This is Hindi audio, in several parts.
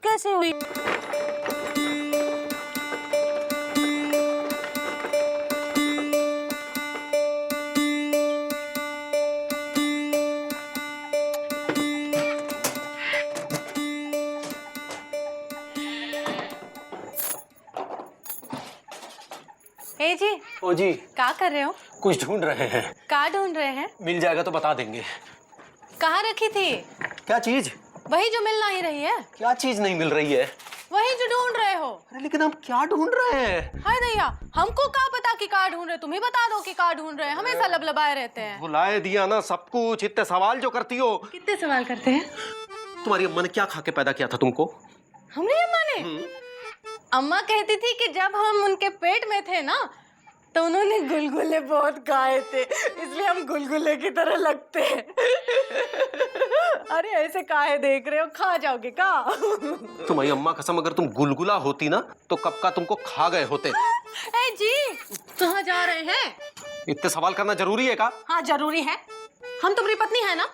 कैसे हुई? ए जी, ओ जी, क्या कर रहे हो? कुछ ढूंढ रहे हैं। क्या ढूंढ रहे हैं? मिल जाएगा तो बता देंगे। कहाँ रखी थी? क्या चीज? वही जो मिल नहीं रही है। क्या चीज नहीं मिल रही है? वही जो ढूंढ रहे हो। अरे लेकिन हम क्या ढूंढ रहे हैं? हाय दैया, हमको क्या पता कि क्या ढूंढ रहे? तुम ही बता दो कि क्या ढूंढ रहे हैं। हमेशा लबलबाए रहते हैं। बुलाए दिया ना सब कुछ, इतने सवाल जो करती हो। कितने सवाल करते हैं? तुम्हारी अम्मा ने क्या खा के पैदा किया था तुमको? हमने अम्मा ने? अम्मा कहती थी कि जब हम उनके पेट में थे ना तो उन्होंने गुलगुले बहुत खाए थे, इसलिए हम गुलगुले की तरह लगते हैं। अरे ऐसे काहे देख रहे हो? खा जाओगे क्या? तुम्हारी अम्मा कसम, अगर तुम गुलगुला होती ना तो कब का तुमको खा गए होते। ए जी, कहाँ जा रहे हैं? इतने सवाल करना जरूरी है का? हाँ जरूरी है। हम तुम्हारी पत्नी है ना?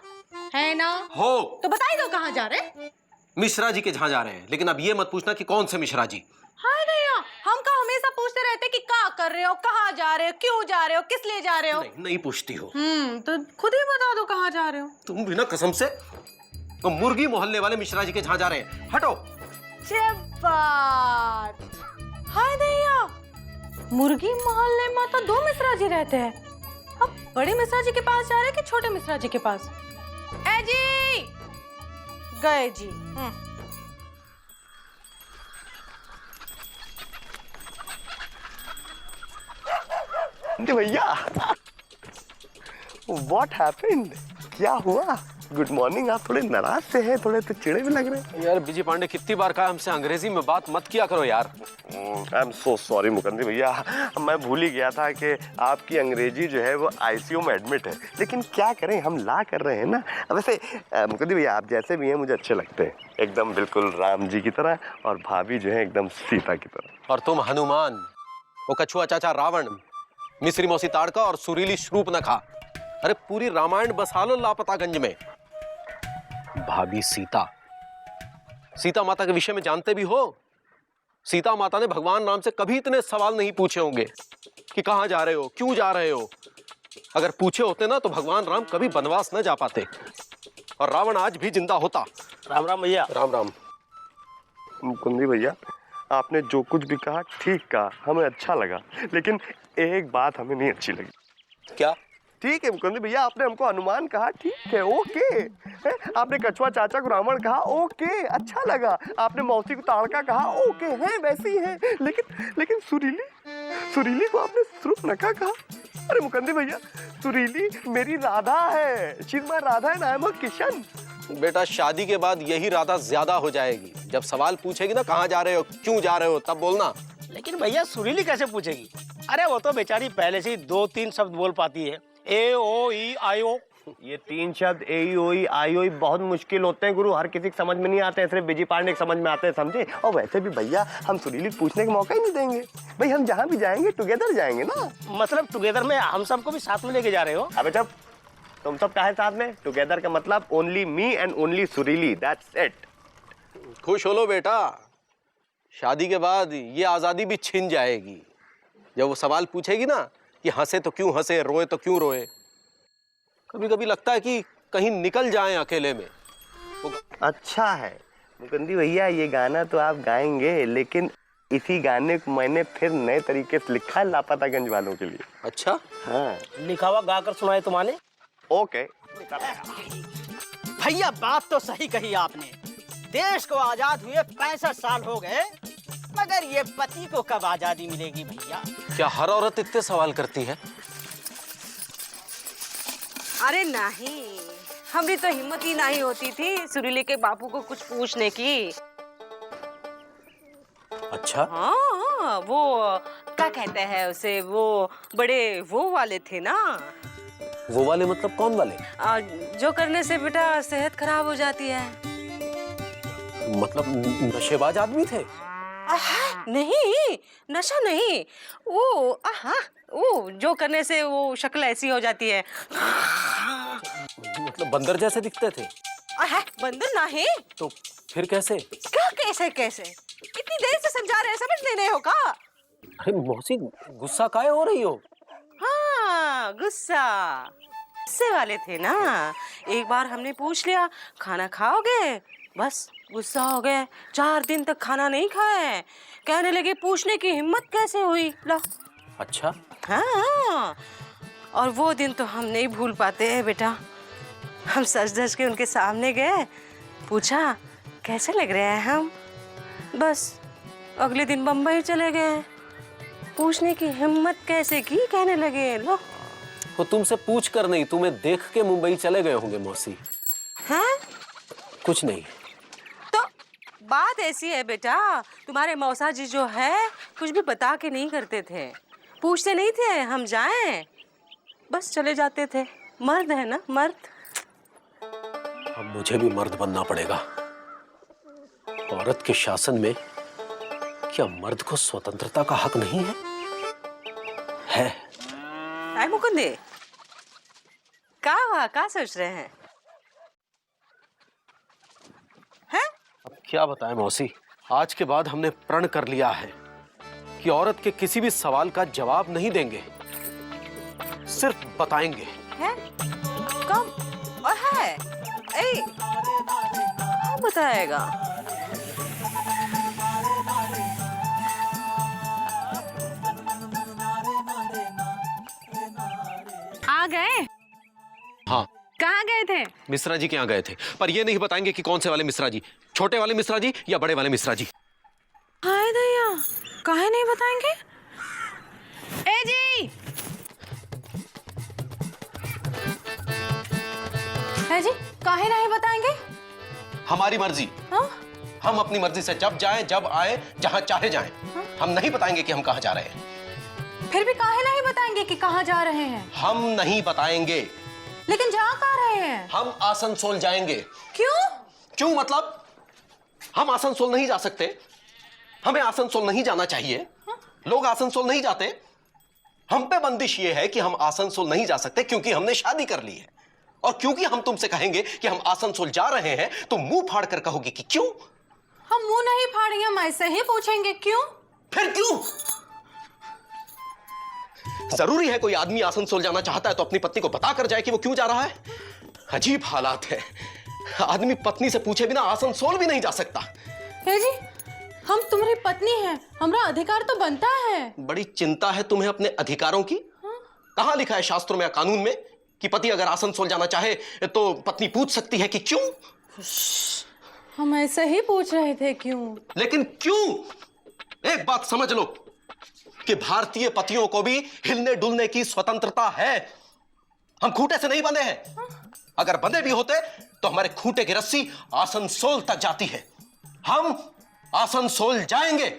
है ना? हो तो बताइए दो कहाँ जा रहे? मिश्रा जी के जहाँ जा रहे हैं, लेकिन अब ये मत पूछना कि कौन से मिश्रा जी। हाय भैया, हम का हमेशा पूछते रहते कि क्या कर रहे हो, कहाँ जा रहे हो, क्यों जा रहे हो, किस लिए जा रहे हो? नहीं पूछती हो। तो खुद ही बता दो कहाँ जा रहे हो। तुम भी ना कसम से। तो मुर्गी मोहल्ले वाले मिश्रा जी के जहाँ जा रहे हैं। हटो। बात। हाय भैया, मुर्गी मोहल्ले में तो दो मिश्रा जी रहते हैं। अब बड़े मिश्रा जी के पास जा रहे हैं कि छोटे मिश्रा जी के पास? ए जी, गए जी। भैया, What happened? क्या हुआ? Good morning. आप थोड़े नाराज से हैं, थोड़े तो चिड़े भी लग रहे हैं। यार विजय पांडे, कितनी बार कहा हमसे अंग्रेजी में बात मत किया करो यार। I am so sorry Mukandi भैया, मैं भूल ही गया था कि आपकी अंग्रेजी जो है वो आईसीयू में एडमिट है। लेकिन क्या करें, हम ला कर रहे हैं ना। वैसे मुकंदी भैया, आप जैसे भी हैं मुझे अच्छे लगते हैं, एकदम बिल्कुल राम जी की तरह, और भाभी जो है एकदम सीता की तरह। और तुम हनुमान, वो कछुआ चाचा रावण, मिस्री मौसी ताड़का और सुरीली शूर्पणखा। अरे पूरी रामायण बसा लो लापतागंज में। भाभी सीता, सीता माता के विषय में जानते भी हो? सीता माता ने भगवान राम से कभी इतने सवाल नहीं पूछे होंगे कि कहां जा रहे हो, क्यों जा रहे हो। अगर पूछे होते ना तो भगवान राम कभी वनवास न जा पाते और रावण आज भी जिंदा होता। राम राम भैया। राम राम। मुकुंदी भैया, आपने जो कुछ भी कहा ठीक कहा, हमें अच्छा लगा, लेकिन एक बात हमें नहीं अच्छी लगी। क्या? ठीक है मुकुंदी भैया, आपने हमको हनुमान कहा, ठीक है, ओके है? आपने कछुआ चाचा को रावण कहा, ओके, अच्छा लगा। आपने मौसी को ताड़का कहा, ओके है, वैसे ही है। लेकिन सुरीली को आपने शूर्पणखा कहा। अरे मुकुंदी भैया, सुरीली मेरी राधा है, she is my Radha and I am a Kishan. बेटा, शादी के बाद यही राधा ज्यादा हो जाएगी। जब सवाल पूछेगी ना कहाँ जा रहे हो, क्यों जा रहे हो, तब बोलना। लेकिन भैया सुरीली कैसे पूछेगी? अरे वो तो बेचारी पहले से ही 2-3 शब्द बोल पाती है, ए ओ ई आई ओ। ये 3 शब्द ए ओ ई आई ओ बहुत मुश्किल होते हैं गुरु, हर किसी की समझ में नहीं आते हैं, सिर्फ विजय पांडे के समझ में आते हैं, समझे। और वैसे भी भैया, हम सुरीली पूछने का मौका ही नहीं देंगे भाई। हम जहाँ भी जाएंगे टुगेदर जाएंगे ना। मतलब टुगेदर में हम सबको भी साथ में लेके जा रहे हो? अबे जब तुम सब काहे साथ में? टुगेदर का मतलब ओनली मी एंड ओनली सुरीली, दैट्स इट। खुश हो लो बेटा, शादी के बाद ये आजादी भी छिन जाएगी। जब वो सवाल पूछेगी ना कि हंसे तो क्यों हंसे, रोए तो क्यों रोए, कभी कभी लगता है कि कहीं निकल जाएं अकेले में। अच्छा है मुकुंदी भैया, ये गाना तो आप गाएंगे, लेकिन इसी गाने को मैंने फिर नए तरीके से लिखा है लापतागंज वालों के लिए। अच्छा? हाँ, लिखा हुआ गाकर सुनाए तुम्हारे? ओके। भैया बात तो सही कही आपने। देश को आजाद हुए 65 साल हो गए, मगर ये पति को कब आजादी मिलेगी भैया? क्या हर औरत इतने सवाल करती है? अरे नहीं, हमारी तो हिम्मत ही नहीं होती थी सुरीली के बापू को कुछ पूछने की। अच्छा? हाँ, वो क्या कहते हैं उसे, वो बड़े वो वाले थे ना। वो वाले मतलब कौन वाले? जो करने से बेटा सेहत खराब हो जाती है। मतलब नशेबाज आदमी थे? नहीं, नशा नहीं, वो जो करने से वो शक्ल ऐसी हो जाती है। मतलब बंदर जैसे दिखते थे? बंदर नहीं। तो फिर कैसे? क्या कैसे कैसे? इतनी देर से समझा रहे हैं, समझ नहीं रहे हो का? अरे मौसी, गुस्सा काहे हो रही हो? हाँ, गुस्सा गुस्से वाले थे ना। एक बार हमने पूछ लिया खाना खाओगे, बस गुस्सा हो गए। 4 दिन तक खाना नहीं खाए। कहने लगे पूछने की हिम्मत कैसे हुई। लो। अच्छा। हाँ, और वो दिन तो हम नहीं भूल पाते हैं बेटा। हम सच धज के उनके सामने गए, पूछा कैसे लग रहे हैं हम। बस अगले दिन बम्बई चले गए। पूछने की हिम्मत कैसे की, कहने लगे लो। वो तुमसे पूछ कर नहीं, तुम्हें देख के मुंबई चले गए होंगे मौसी। हाँ? कुछ नहीं। तो बात ऐसी है बेटा, तुम्हारे मौसा जी जो है कुछ भी बता के नहीं करते थे, पूछते नहीं थे हम जाएं, बस चले जाते थे। मर्द है ना, मर्द। अब मुझे भी मर्द बनना पड़ेगा। औरत के शासन में क्या मर्द को स्वतंत्रता का हक नहीं है? है मुकुंदे, क्या हुआ, क्या सोच रहे हैं? हैं? अब क्या बताएं मौसी, आज के बाद हमने प्रण कर लिया है कि औरत के किसी भी सवाल का जवाब नहीं देंगे, सिर्फ बताएंगे। हैं? कब और है? ए, हाँ बताएगा। आ गए? हाँ। कहाँ गए थे? मिश्रा जी के यहाँ गए थे, पर ये नहीं बताएंगे कि कौन से वाले मिश्रा जी, छोटे वाले मिश्रा जी या बड़े वाले मिश्रा जी। हाय दैया, काहे नहीं बताएंगे? ए जी, है जी, काहे नहीं बताएंगे? हमारी मर्जी। हाँ? हम अपनी मर्जी से जब जाएं, जब आए, जहां चाहे जाएं। हम नहीं बताएंगे कि हम कहां जा रहे हैं। फिर भी काहे नहीं बताएंगे कि कहाँ जा रहे हैं? हम नहीं बताएंगे। लेकिन जा कहाँ रहे हैं? हम आसनसोल जाएंगे। क्यों? क्यों मतलब? हम आसनसोल नहीं जा सकते, हमें आसनसोल नहीं जाना चाहिए। लोग आसनसोल नहीं जाते। हम पे बंदिश ये है कि हम आसनसोल नहीं जा सकते क्योंकि हमने शादी कर ली है। और क्योंकि हम तुमसे कहेंगे कि हम आसनसोल जा रहे हैं तो मुंह फाड़ कर कहोगे कि क्यों? हम मुंह नहीं फाड़ेंगे, हम ऐसे ही पूछेंगे क्यों? फिर क्यों? जरूरी है कोई आदमी आसनसोल जाना चाहता है तो अपनी पत्नी को बता कर जाए कि वो क्यों जा रहा है? अजीब हालात है। आदमी पत्नी से पूछे बिना आसनसोल भी नहीं जा सकता। है जी, हम तुम्हारी पत्नी हैं, हमारा अधिकार तो बनता है। बड़ी चिंता है तुम्हें अपने अधिकारों की? कहां लिखा है शास्त्रों में या कानून में कि पति अगर आसनसोल जाना चाहे तो पत्नी पूछ सकती है कि क्यों? हम ऐसे ही पूछ रहे थे क्यों। लेकिन क्यों? एक बात समझ लो कि भारतीय पतियों को भी हिलने डुलने की स्वतंत्रता है। हम खूंटे से नहीं बंधे हैं। अगर बंधे भी होते तो हमारे खूंटे की रस्सी आसनसोल तक जाती है। हम आसनसोल जाएंगे।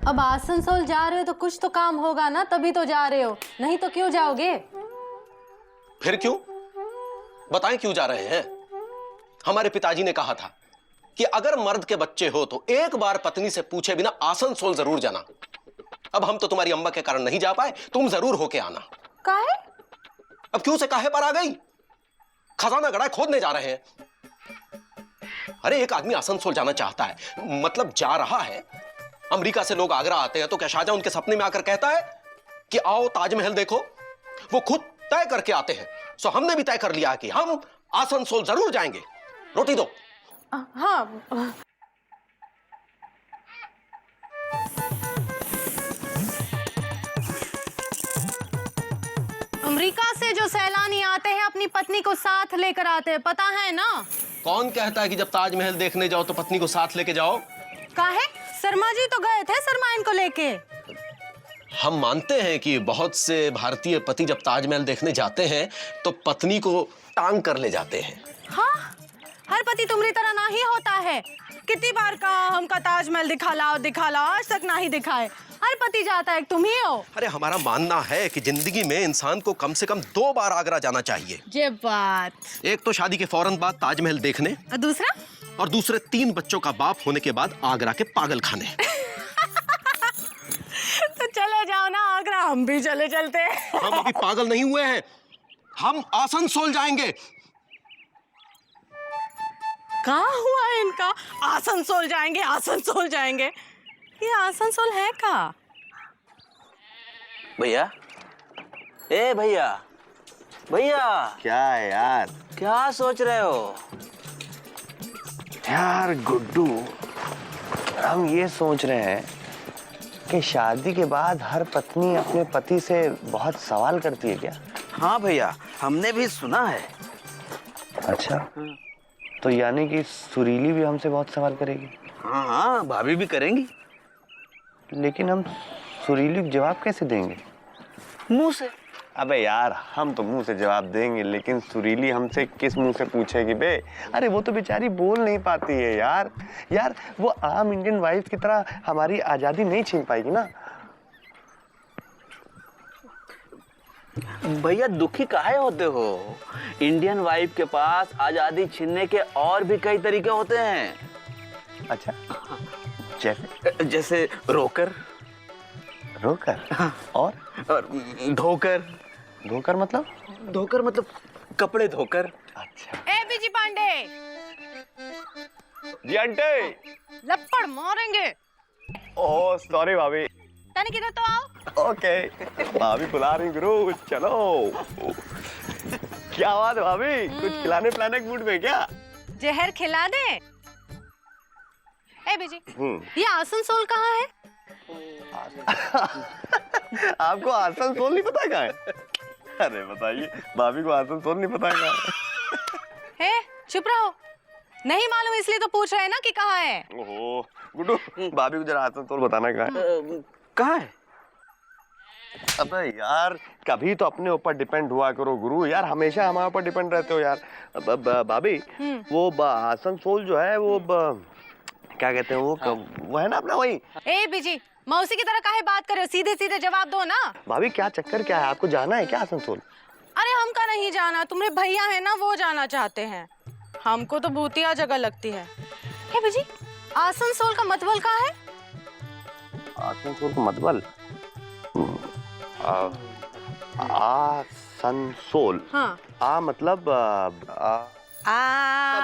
अब आसनसोल जा रहे हो तो कुछ तो काम होगा ना, तभी तो जा रहे हो, नहीं तो क्यों जाओगे? फिर क्यों? बताएं क्यों जा रहे हैं? हमारे पिताजी ने कहा था कि अगर मर्द के बच्चे हो तो एक बार पत्नी से पूछे बिना आसनसोल जरूर जाना। अब हम तो तुम्हारी अम्मा के कारण नहीं जा पाए, तुम जरूर होके आना। काहे? अब क्यों से काहे पर आ गई? खजाना गड़ा खोदने जा रहे हैं। अरे एक आदमी आसनसोल जाना चाहता है, मतलब जा रहा है। अमेरिका से लोग आगरा आते हैं तो क्या शाहजहां उनके सपने में आकर कहता है कि आओ ताजमहल देखो? वो खुद तय करके आते हैं। सो हमने भी तय कर लिया कि हम आसनसोल जरूर जाएंगे। रोटी दो। हाँ। अमेरिका से जो सैलानी आते हैं अपनी पत्नी को साथ लेकर आते हैं, पता है ना? कौन कहता है कि जब ताजमहल देखने जाओ तो पत्नी को साथ लेके जाओ? काहे? शर्मा जी तो गए थे शर्माइन को लेके। हम मानते हैं कि बहुत से भारतीय पति जब ताजमहल देखने जाते हैं तो पत्नी को टांग कर ले जाते हैं। हाँ, हर पति तुम्हारी तरह नहीं होता है। कितनी बार कहा हमका ताजमहल दिखा लाओ, आज तक नहीं दिखाए। हर पति जाता है, तुम ही हो। अरे हमारा मानना है कि जिंदगी में इंसान को कम से कम 2 बार आगरा जाना चाहिए। ये बात। एक तो शादी के फौरन बाद ताजमहल देखने, और दूसरा? और दूसरे 3 बच्चों का बाप होने के बाद आगरा के पागल खाने। तो चले जाओ ना आगरा, हम भी चले चलते हैं। हम अभी पागल नहीं हुए हैं, हम आसनसोल जाएंगे। कहाँ हुआ है इनका? आसनसोल जाएंगे, आसनसोल जाएंगे। ये आसनसोल है कहाँ? भैया, ए भैया, भैया क्या है यार? क्या सोच रहे हो? यार गुड्डू, हम ये सोच रहे हैं कि शादी के बाद हर पत्नी अपने पति से बहुत सवाल करती है क्या? हाँ भैया, हमने भी सुना है। अच्छा, तो यानी कि सुरीली भी हमसे बहुत सवाल करेगी? हाँ हाँ, भाभी भी करेंगी। लेकिन हम सुरीली को जवाब कैसे देंगे? मुंह से। अबे यार, हम तो मुंह से जवाब देंगे, लेकिन सुरीली हमसे किस मुंह से पूछेगी बे? अरे वो तो बेचारी बोल नहीं पाती है यार। यार वो आम इंडियन वाइफ की तरह हमारी आजादी नहीं छीन पाएगी ना। भैया दुखी काहे होते हो? इंडियन वाइफ के पास आजादी छीनने के और भी कई तरीके होते हैं। अच्छा, जैसे? जैसे रोकर। रोकर? और धोकर। धोकर मतलब? धोकर मतलब कपड़े धोकर। अच्छा। ए बीजी पांडे, जी आंटी। लपड़ मारेंगे। ओह सॉरी भाभी। तनी किधर तो आओ। ओके, भाभी बुला रही गुरु, चलो। क्या बात है भाभी, कुछ खिलाने पिलाने के मूड में क्या? जहर खिला दे। ए बीजी, ये आसनसोल कहाँ है? आपको आसनसोल नहीं पता कहाँ है? अरे बताइए, भाभी को आसनसोल नहीं पता कहाँ है? चुप रहो, नहीं मालूम इसलिए तो पूछ रहे हैं ना कि कहाँ है। ओहो गुड्डू, भाभी को जरा आसनसोल बताना कहाँ है? कहाँ है? अबे यार, कभी तो अपने ऊपर डिपेंड हुआ करो गुरु, यार हमेशा हमारे ऊपर डिपेंड रहते हो यार। भाभी, वो आसनसोल जो है वो क्या कहते हैं वो है ना अपना वही। ए बीजी, मौसी की तरह काहे बात कर रहे हो? सीधे सीधे जवाब दो ना। भाभी क्या चक्कर क्या है, आपको जाना है क्या आसनसोल? अरे हमका नहीं जाना, तुम्हारे भैया है ना वो जाना चाहते हैं। हमको तो भूतिया जगह लगती है। हे बीजी, आसनसोल का मतबल कहाँ है? आसनसोल का मतबल? आसनसोल। हाँ। आ मतलब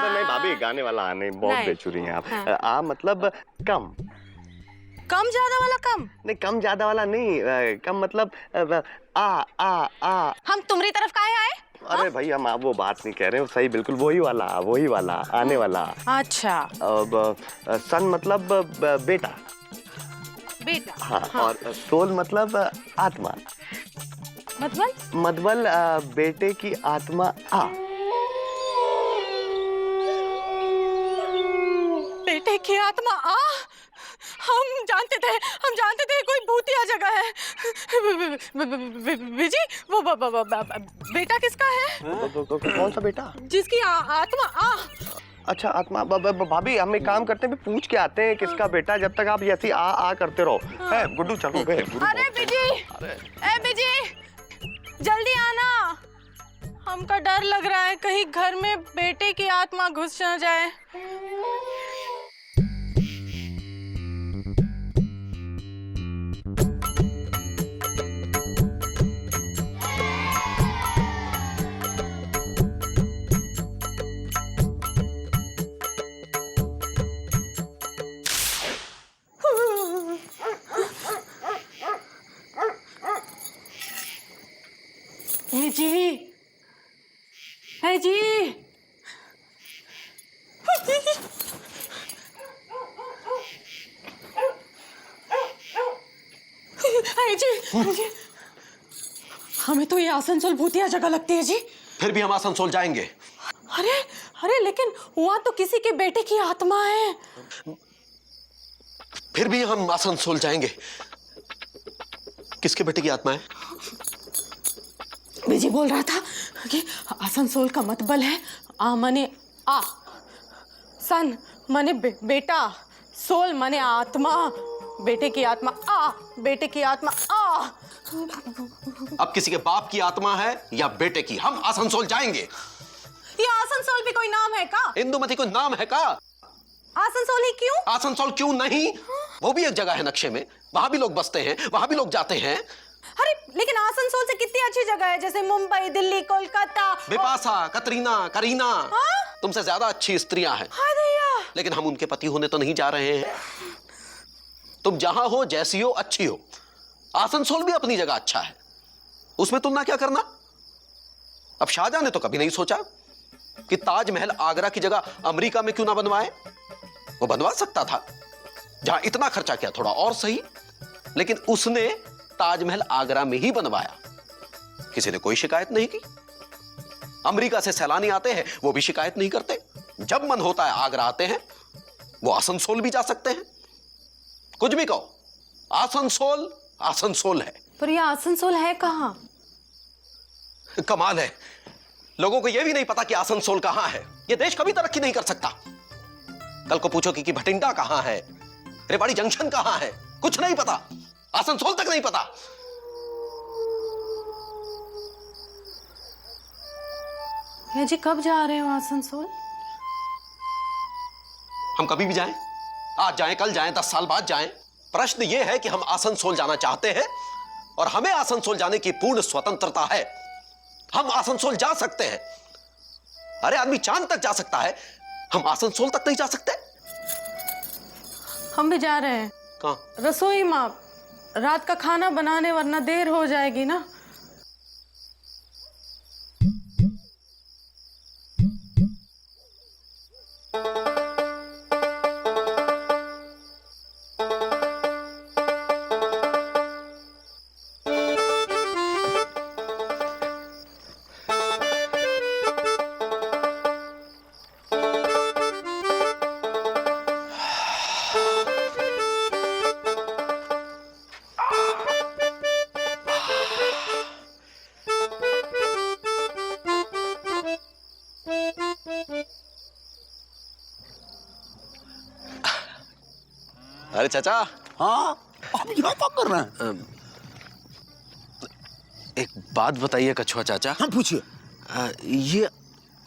नहीं भाभी, गाने वाला आने बहुत नहीं। बेचुरी हैं आप। हाँ। आ मतलब कम। कम ज्यादा वाला कम? नहीं, कम ज्यादा वाला नहीं, कम मतलब आ। हम तुम्हारी तरफ काहे आए? अरे भाई, हम आप वो बात नहीं कह रहे हो, सही बिल्कुल वही वाला आने वाला। अच्छा। अब सन मतलब बेटा। बेटा। हाँ, और सोल मतलब आत्मा। मतबल बेटे की आत्मा आ। बेटे की आत्मा आ? हम जानते थे कोई भूतिया जगह है। बीजी, वो बेटा किसका है? तो कौन सा बेटा? जिसकी आत्मा आ। अच्छा, आत्मा। भाभी हम एक काम करते हैं, पूछ के आते हैं किसका बेटा, जब तक आप ऐसी आ करते रहो। है गुड्डू, चलो बे। अरे बीजी, ए बीजी, जल्दी आना। हमका डर लग रहा है कहीं घर में बेटे की आत्मा घुस न जाए। जी, जी, हमें तो ये आसनसोल भूतिया जगह लगती है जी। फिर भी हम आसनसोल जाएंगे। अरे लेकिन वहाँ तो किसी के बेटे की आत्मा है। फिर भी हम आसनसोल जाएंगे। किसके बेटे की आत्मा है? बीजी बोल रहा था कि आसनसोल का मतबल है आ माने आ, सन माने बेटा, सोल माने आत्मा, बेटे की आत्मा आ, बेटे की आत्मा आ। अब किसी के बाप की आत्मा है या बेटे की, हम आसनसोल जाएंगे। ये आसनसोल भी कोई नाम है का? इंदुमती कोई नाम है का? आसनसोल ही क्यों? आसनसोल क्यों नहीं, वो भी एक जगह है नक्शे में, वहां भी लोग बसते हैं, वहां भी लोग जाते हैं। अरे लेकिन आसनसोल से कितनी अच्छी जगह है, जैसे मुंबई, दिल्ली, कोलकाता। बिपाशा, कतरीना, करीना, हाँ? तुमसे ज्यादा अच्छी स्त्रियां हैं, हाय दैया। लेकिन हम उनके पति होने तो नहीं जा रहे हैं। तुम जहां हो, जैसी हो, अच्छी हो। आसनसोल भी अपनी जगह अच्छा है, उसमें तुलना क्या करना। अब शाहजहां ने तो कभी नहीं सोचा कि ताजमहल आगरा की जगह अमेरिका में क्यों ना बनवाए। वो बनवा सकता था, जहां इतना खर्चा किया थोड़ा और सही, लेकिन उसने ताजमहल आगरा में ही बनवाया। किसी ने कोई शिकायत नहीं की। अमेरिका से सैलानी आते हैं, वो भी शिकायत नहीं करते। जब मन होता है आगरा आते हैं, वो आसनसोल भी जा सकते हैं। कुछ भी कहो, आसनसोल आसनसोल है। पर ये आसनसोल है कहाँ? कमाल है, लोगों को यह भी नहीं पता कि आसनसोल कहां है। यह देश कभी तरक्की नहीं कर सकता। कल को पूछो कि भटिंडा कहां है, रेवाड़ी जंक्शन कहां है, कुछ नहीं पता, आसनसोल तक नहीं पता। ये जी कब जा रहे हो आसनसोल? हम कभी भी जाएं, आज जाएं, कल जाएं, 10 साल बाद जाएं। प्रश्न यह है कि हम आसनसोल जाना चाहते हैं और हमें आसनसोल जाने की पूर्ण स्वतंत्रता है। हम आसनसोल जा सकते हैं। अरे आदमी चांद तक जा सकता है, हम आसनसोल तक नहीं जा सकते। हम भी जा रहे हैं। कहां? रसोई माँ, रात का खाना बनाने, वरना देर हो जाएगी ना। अरे चाचा। हाँ, आप यहाँ क्या कर रहे हैं? एक बात बताइए कछुआ चाचा। हम पूछिए। ये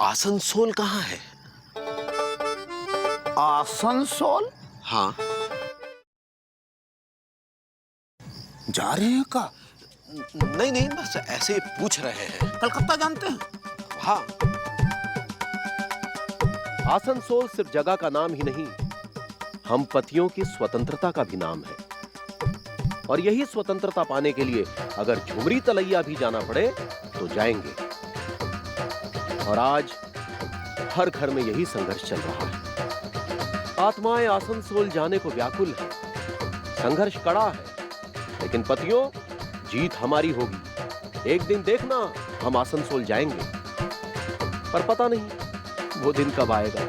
आसनसोल कहाँ है? आसनसोल? हाँ। जा रहे हैं का? नहीं नहीं, बस ऐसे ही पूछ रहे हैं। कलकत्ता जानते हैं? हाँ। आसनसोल सिर्फ जगह का नाम ही नहीं, हम पतियों की स्वतंत्रता का भी नाम है। और यही स्वतंत्रता पाने के लिए अगर झुमरी तलैया भी जाना पड़े तो जाएंगे। और आज हर घर में यही संघर्ष चल रहा है। आत्माएं आसनसोल जाने को व्याकुल है। संघर्ष कड़ा है, लेकिन पतियों, जीत हमारी होगी। एक दिन देखना, हम आसनसोल जाएंगे। पर पता नहीं वो दिन कब आएगा।